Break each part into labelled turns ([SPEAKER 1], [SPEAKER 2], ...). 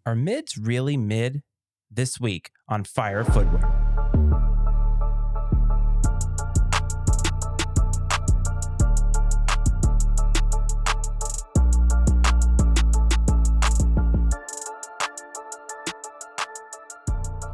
[SPEAKER 1] Are mids really mid? This week on Fire Footwear.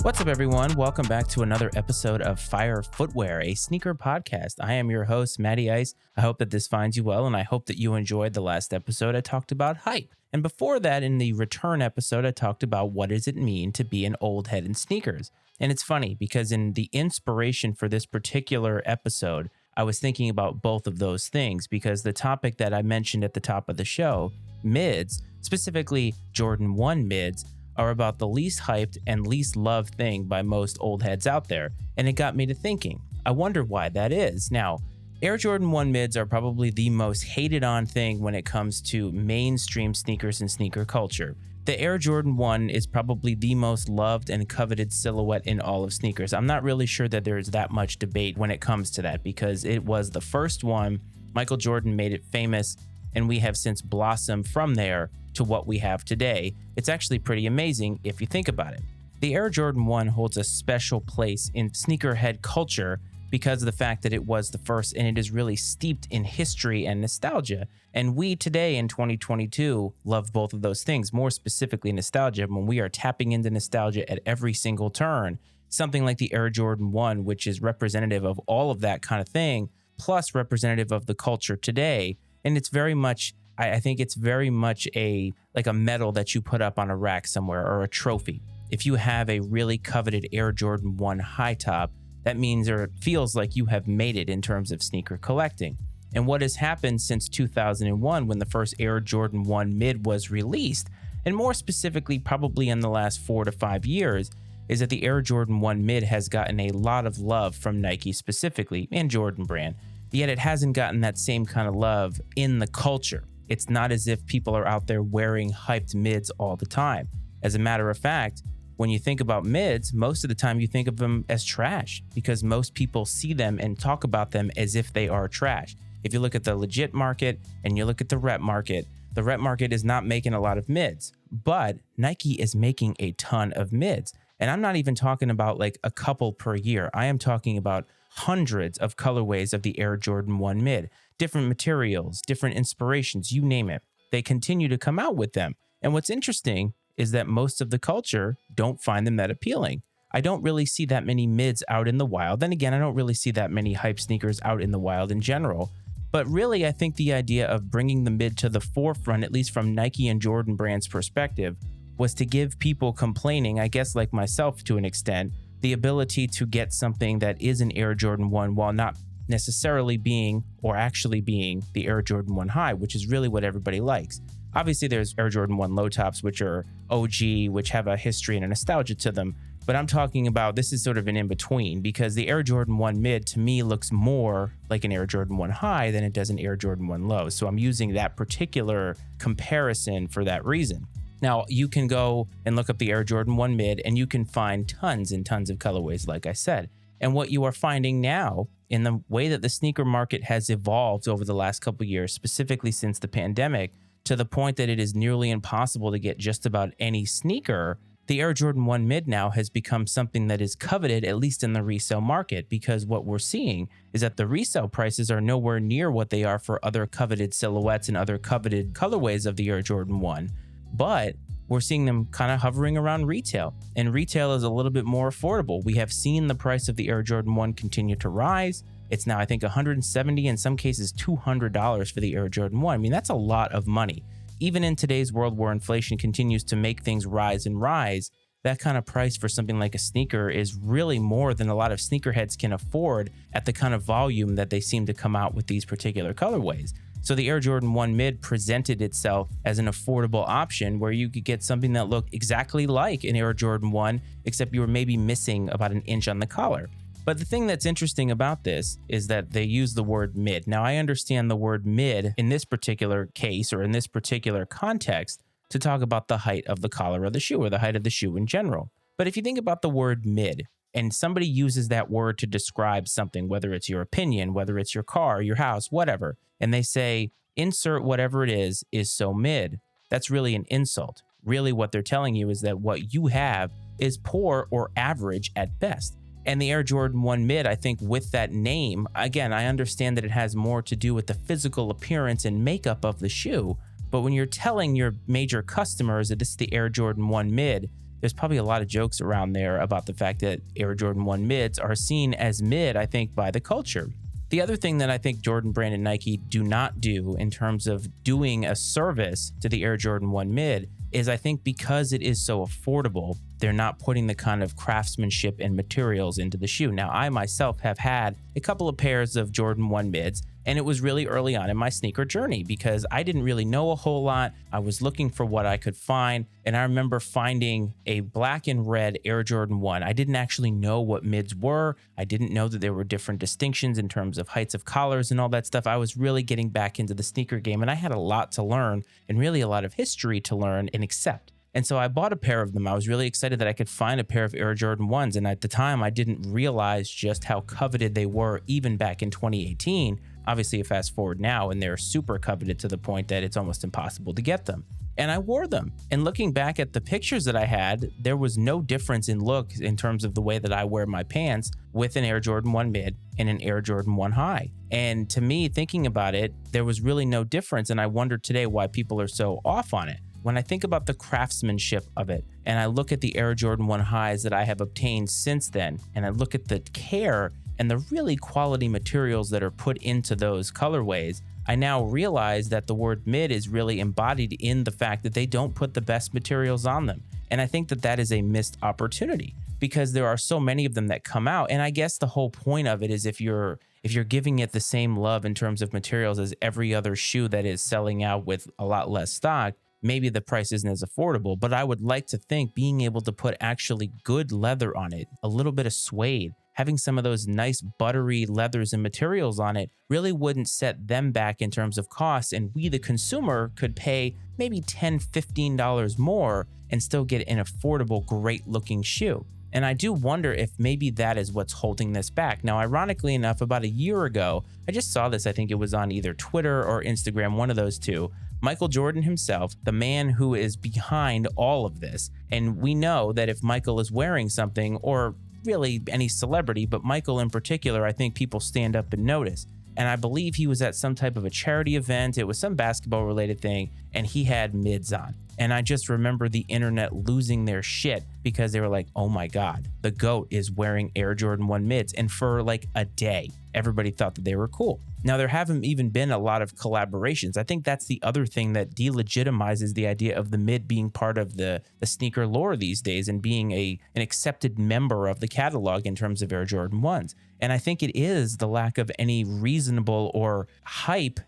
[SPEAKER 1] What's up, everyone? Welcome back to another episode of Fire Footwear, a sneaker podcast. I am your host, Matty Ice. I hope that this finds you well, and I hope that you enjoyed the last episode. I talked about hype. And before that, in the return episode, I talked about what does it mean to be an old head in sneakers. And it's funny because in the inspiration for this particular episode, I was thinking about both of those things because the topic that I mentioned at the top of the show, mids, specifically Jordan 1 mids, are about the least hyped and least loved thing by most old heads out there. And it got me to thinking, I wonder why that is. Now, Air Jordan 1 mids are probably the most hated on thing when it comes to mainstream sneakers and sneaker culture. The Air Jordan 1 is probably the most loved and coveted silhouette in all of sneakers. I'm not really sure that there's that much debate when it comes to that because it was the first one. Michael Jordan made it famous, and we have since blossomed from there to what we have today. It's actually pretty amazing if you think about it. The Air Jordan 1 holds a special place in sneakerhead culture because of the fact that it was the first, and it is really steeped in history and nostalgia. And we today in 2022 love both of those things, more specifically nostalgia. When we are tapping into nostalgia at every single turn, something like the Air Jordan 1, which is representative of all of that kind of thing, plus representative of the culture today. And it's very much, I think it's very much a medal that you put up on a rack somewhere or a trophy. If you have a really coveted Air Jordan 1 high top, that means or it feels like you have made it in terms of sneaker collecting. And what has happened since 2001 when the first Air Jordan 1 mid was released, and more specifically probably in the last 4 to 5 years, is that the Air Jordan 1 mid has gotten a lot of love from Nike specifically and Jordan brand, yet it hasn't gotten that same kind of love in the culture. It's not as if people are out there wearing hyped mids all the time. As a matter of fact, when you think about mids, most of the time you think of them as trash because most people see them and talk about them as if they are trash. If you look at the legit market and you look at the rep market, the rep market is not making a lot of mids, but Nike is making a ton of mids. And I'm not even talking about like a couple per year. I am talking about hundreds of colorways of the Air Jordan 1 mid, different materials, different inspirations, you name it. They continue to come out with them. And what's interesting is that most of the culture don't find them that appealing. I don't really see that many mids out in the wild. Then again, I don't really see that many hype sneakers out in the wild in general. But really, I think the idea of bringing the mid to the forefront, at least from Nike and Jordan brand's perspective, was to give people complaining, I guess like myself to an extent, the ability to get something that is an Air Jordan 1 while not necessarily being or actually being the Air Jordan 1 high, which is really what everybody likes. Obviously, there's Air Jordan 1 low tops, which are OG, which have a history and a nostalgia to them. But I'm talking about this is sort of an in-between because the Air Jordan 1 mid to me looks more like an Air Jordan 1 high than it does an Air Jordan 1 low. So I'm using that particular comparison for that reason. Now, you can go and look up the Air Jordan 1 mid and you can find tons and tons of colorways, like I said. And what you are finding now in the way that the sneaker market has evolved over the last couple of years, specifically since the pandemic, to the point that it is nearly impossible to get just about any sneaker, the Air Jordan 1 mid now has become something that is coveted, at least in the resale market, because what we're seeing is that the resale prices are nowhere near what they are for other coveted silhouettes and other coveted colorways of the Air Jordan 1. But we're seeing them kind of hovering around retail, and retail is a little bit more affordable. We have seen the price of the Air Jordan 1 continue to rise. It's now, I think, $170, in some cases $200 for the Air Jordan 1. I mean, that's a lot of money. Even in today's world where inflation continues to make things rise and rise, that kind of price for something like a sneaker is really more than a lot of sneakerheads can afford at the kind of volume that they seem to come out with these particular colorways. So the Air Jordan 1 mid presented itself as an affordable option where you could get something that looked exactly like an Air Jordan 1, except you were maybe missing about an inch on the collar. But the thing that's interesting about this is that they use the word mid. Now, I understand the word mid in this particular case or in this particular context to talk about the height of the collar of the shoe or the height of the shoe in general. But if you think about the word mid, and somebody uses that word to describe something, whether it's your opinion, whether it's your car, your house, whatever, and they say, insert whatever it is so mid, that's really an insult. really what they're telling you is that what you have is poor or average at best. And the Air Jordan 1 Mid, I think with that name, again, I understand that it has more to do with the physical appearance and makeup of the shoe. But when you're telling your major customers that this is the Air Jordan 1 Mid, there's probably a lot of jokes around there about the fact that Air Jordan 1 Mids are seen as mid, I think, by the culture. The other thing that I think Jordan Brand and Nike do not do in terms of doing a service to the Air Jordan 1 Mid is, I think, because it is so affordable, they're not putting the kind of craftsmanship and materials into the shoe. Now, I myself have had a couple of pairs of Jordan 1 Mids, and it was really early on in my sneaker journey because I didn't really know a whole lot. I was looking for what I could find, and I remember finding a black and red Air Jordan 1. I didn't actually know what mids were. I didn't know that there were different distinctions in terms of heights of collars and all that stuff. I was really getting back into the sneaker game, and I had a lot to learn and really a lot of history to learn and accept. And so I bought a pair of them. I was really excited that I could find a pair of Air Jordan 1s. And at the time, I didn't realize just how coveted they were even back in 2018. Obviously, you fast forward now and they're super coveted to the point that it's almost impossible to get them. And I wore them. And looking back at the pictures that I had, there was no difference in look in terms of the way that I wear my pants with an Air Jordan 1 Mid and an Air Jordan 1 High. And to me, thinking about it, there was really no difference. And I wonder today why people are so off on it. When I think about the craftsmanship of it, and I look at the Air Jordan 1 Highs that I have obtained since then, and I look at the care and the really quality materials that are put into those colorways, I now realize that the word mid is really embodied in the fact that they don't put the best materials on them. And I think that that is a missed opportunity because there are so many of them that come out. And I guess the whole point of it is if you're giving it the same love in terms of materials as every other shoe that is selling out with a lot less stock, maybe the price isn't as affordable. But I would like to think being able to put actually good leather on it, a little bit of suede, having some of those nice buttery leathers and materials on it really wouldn't set them back in terms of costs. And we, the consumer, could pay maybe $10, $15 more and still get an affordable, great looking shoe. And I do wonder if maybe that is what's holding this back. Now, ironically enough, about a year ago, I just saw this, I think it was on either Twitter or Instagram, one of those two. Michael Jordan himself, the man who is behind all of this. And we know that if Michael is wearing something, or really any celebrity, but Michael in particular, I think people stand up and notice. And I believe he was at some type of a charity event. It was some basketball related thing, and he had mids on. And I just remember the internet losing their shit because they were like, oh my God, the GOAT is wearing Air Jordan 1 mids. And for like a day, everybody thought that they were cool. Now, there haven't even been a lot of collaborations. I think that's the other thing that delegitimizes the idea of the mid being part of the sneaker lore these days and being an accepted member of the catalog in terms of Air Jordan 1s. And I think it is the lack of any reasonable or hype,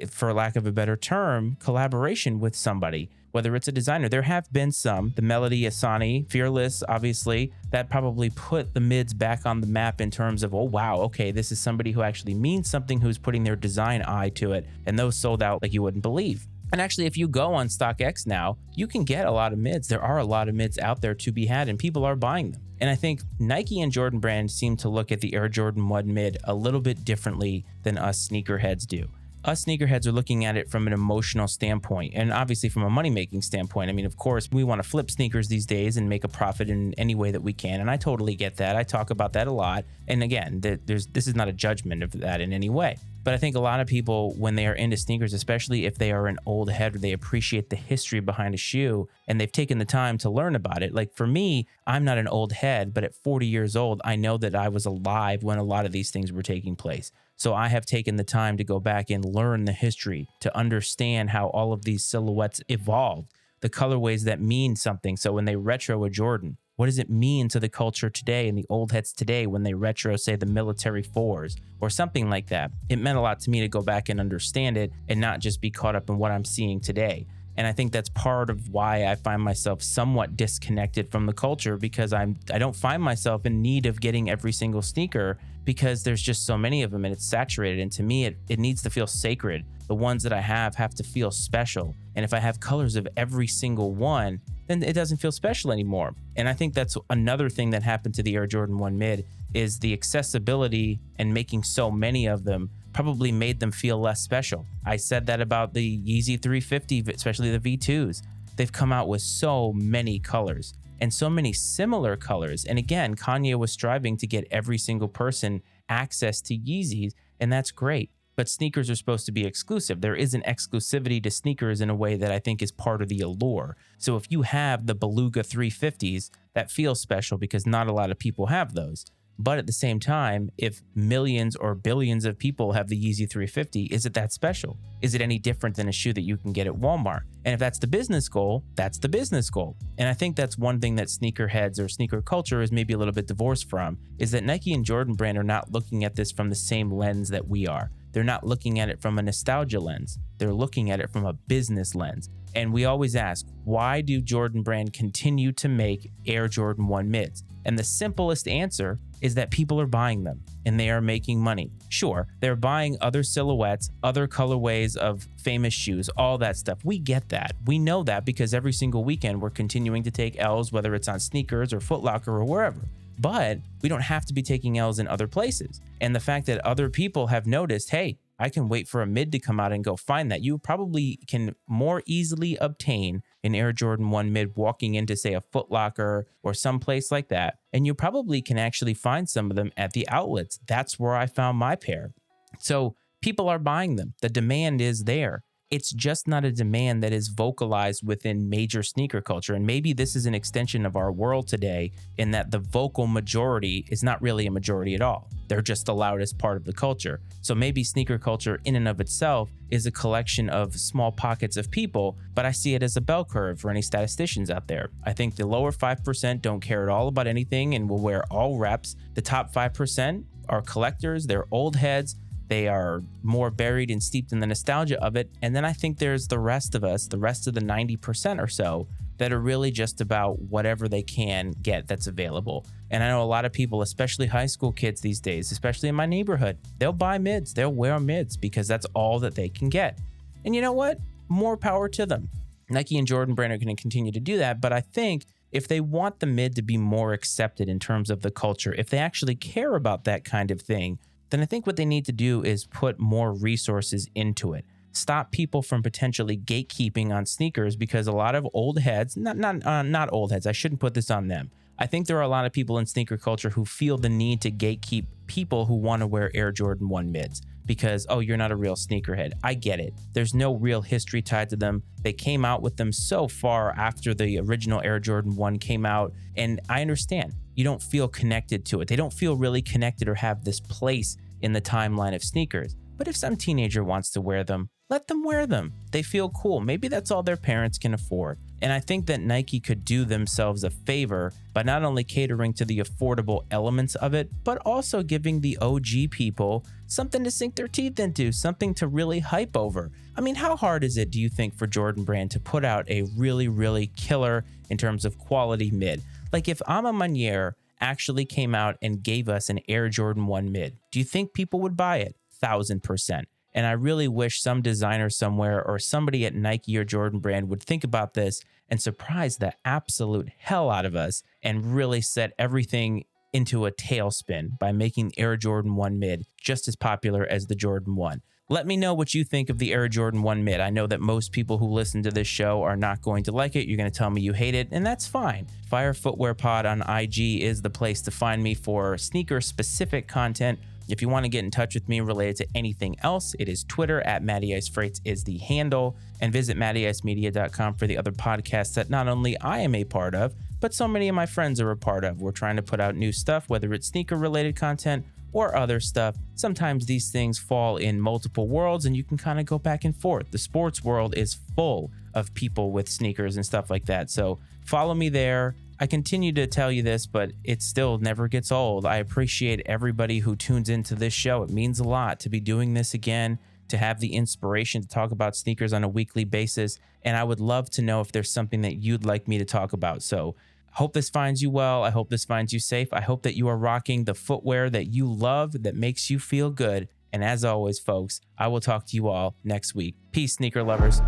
[SPEAKER 1] for lack of a better term, collaboration with somebody, whether it's a designer. There have been some, the Melody Asani, Fearless, obviously, that probably put the mids back on the map in terms of, oh, wow, okay, this is somebody who actually means something, who's putting their design eye to it. And those sold out like you wouldn't believe. And actually, if you go on StockX now, you can get a lot of mids. There are a lot of mids out there to be had, and people are buying them. And I think Nike and Jordan Brand seem to look at the Air Jordan 1 mid a little bit differently than us sneakerheads do. Us sneakerheads are looking at it from an emotional standpoint and obviously from a money-making standpoint. I mean, of course, we want to flip sneakers these days and make a profit in any way that we can. And I totally get that. I talk about that a lot. And again, this is not a judgment of that in any way. But I think a lot of people, when they are into sneakers, especially if they are an old head or they appreciate the history behind a shoe and they've taken the time to learn about it. Like for me, I'm not an old head, but at 40 years old, I know that I was alive when a lot of these things were taking place. So I have taken the time to go back and learn the history, to understand how all of these silhouettes evolved, the colorways that mean something. So when they retro a Jordan, what does it mean to the culture today and the old heads today when they retro, say, the military fours or something like that? It meant a lot to me to go back and understand it and not just be caught up in what I'm seeing today. And I think that's part of why I find myself somewhat disconnected from the culture, because I don't find myself in need of getting every single sneaker because there's just so many of them and it's saturated. And to me, it needs to feel sacred. The ones that I have to feel special. And if I have colors of every single one, then it doesn't feel special anymore. And I think that's another thing that happened to the Air Jordan 1 mid is the accessibility, and making so many of them probably made them feel less special. I said that about the Yeezy 350, especially the V2s. they've come out with so many colors and so many similar colors. And again, Kanye was striving to get every single person access to Yeezys, and that's great. But sneakers are supposed to be exclusive. There is an exclusivity to sneakers in a way that I think is part of the allure. So if you have the Beluga 350s, that feels special because not a lot of people have those. But at the same time, if millions or billions of people have the Yeezy 350, is it that special? Is it any different than a shoe that you can get at Walmart? And if that's the business goal, that's the business goal. And I think that's one thing that sneakerheads or sneaker culture is maybe a little bit divorced from, is that Nike and Jordan Brand are not looking at this from the same lens that we are. They're not looking at it from a nostalgia lens. They're looking at it from a business lens. And we always ask, why do Jordan Brand continue to make Air Jordan 1 mids? And the simplest answer is that people are buying them and they are making money. Sure, they're buying other silhouettes, other colorways of famous shoes, all that stuff. We get that. We know that because every single weekend we're continuing to take L's, whether it's on sneakers or Foot Locker or wherever. But we don't have to be taking L's in other places. And the fact that other people have noticed, hey, I can wait for a mid to come out and go find that. You probably can more easily obtain an Air Jordan 1 mid walking into, say, a Foot Locker or someplace like that. And you probably can actually find some of them at the outlets. That's where I found my pair. So people are buying them. The demand is there. It's just not a demand that is vocalized within major sneaker culture. And maybe this is an extension of our world today in that the vocal majority is not really a majority at all. They're just the loudest part of the culture. So maybe sneaker culture in and of itself is a collection of small pockets of people, but I see it as a bell curve for any statisticians out there. I think the lower 5% don't care at all about anything and will wear all reps. The top 5% are collectors, they're old heads, they are more buried and steeped in the nostalgia of it. And then I think there's the rest of us, the rest of the 90% or so, that are really just about whatever they can get that's available. And I know a lot of people, especially high school kids these days, especially in my neighborhood, they'll buy mids, they'll wear mids because that's all that they can get. And you know what? More power to them. Nike and Jordan Brand are going to continue to do that. But I think if they want the mid to be more accepted in terms of the culture, if they actually care about that kind of thing, then I think what they need to do is put more resources into it. Stop people from potentially gatekeeping on sneakers because a lot of old heads, not old heads, I shouldn't put this on them. I think there are a lot of people in sneaker culture who feel the need to gatekeep people who want to wear Air Jordan 1 mids because, oh, you're not a real sneakerhead. I get it. There's no real history tied to them. They came out with them so far after the original Air Jordan 1 came out, and I understand. You don't feel connected to it. They don't feel really connected or have this place in the timeline of sneakers. But if some teenager wants to wear them, let them wear them. They feel cool. Maybe that's all their parents can afford. And I think that Nike could do themselves a favor by not only catering to the affordable elements of it, but also giving the OG people something to sink their teeth into, something to really hype over. I mean, how hard is it, do you think, for Jordan Brand to put out a really, really killer in terms of quality mid? Like if Ama Manier actually came out and gave us an Air Jordan 1 mid, do you think people would buy it? 1,000%. And I really wish some designer somewhere or somebody at Nike or Jordan Brand would think about this and surprise the absolute hell out of us and really set everything into a tailspin by making Air Jordan 1 mid just as popular as the Jordan 1. Let me know what you think of the Air Jordan 1 mid. I know that most people who listen to this show are not going to like it. You're going to tell me you hate it, and that's fine. Fire Footwear Pod on IG is the place to find me for sneaker-specific content. If you want to get in touch with me related to anything else, it is Twitter at Matty Ice Freights is the handle, and visit mattyicemedia.com for the other podcasts that not only I am a part of, but so many of my friends are a part of. We're trying to put out new stuff, whether it's sneaker-related content or other stuff. Sometimes these things fall in multiple worlds and you can kind of go back and forth. The sports world is full of people with sneakers and stuff like that. So follow me there. I continue to tell you this, but it still never gets old. I appreciate everybody who tunes into this show. It means a lot to be doing this again, to have the inspiration to talk about sneakers on a weekly basis. And I would love to know if there's something that you'd like me to talk about. So hope this finds you well. I hope this finds you safe. I hope that you are rocking the footwear that you love, that makes you feel good. And as always, folks, I will talk to you all next week. Peace, sneaker lovers.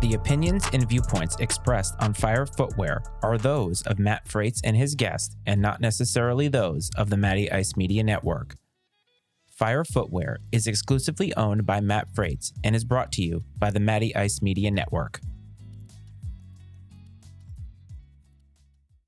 [SPEAKER 1] The opinions and viewpoints expressed on Fire Footwear are those of Matt Frates and his guest, and not necessarily those of the Matty Ice Media Network. Fire Footwear is exclusively owned by Matt Frates and is brought to you by the Matty Ice Media Network.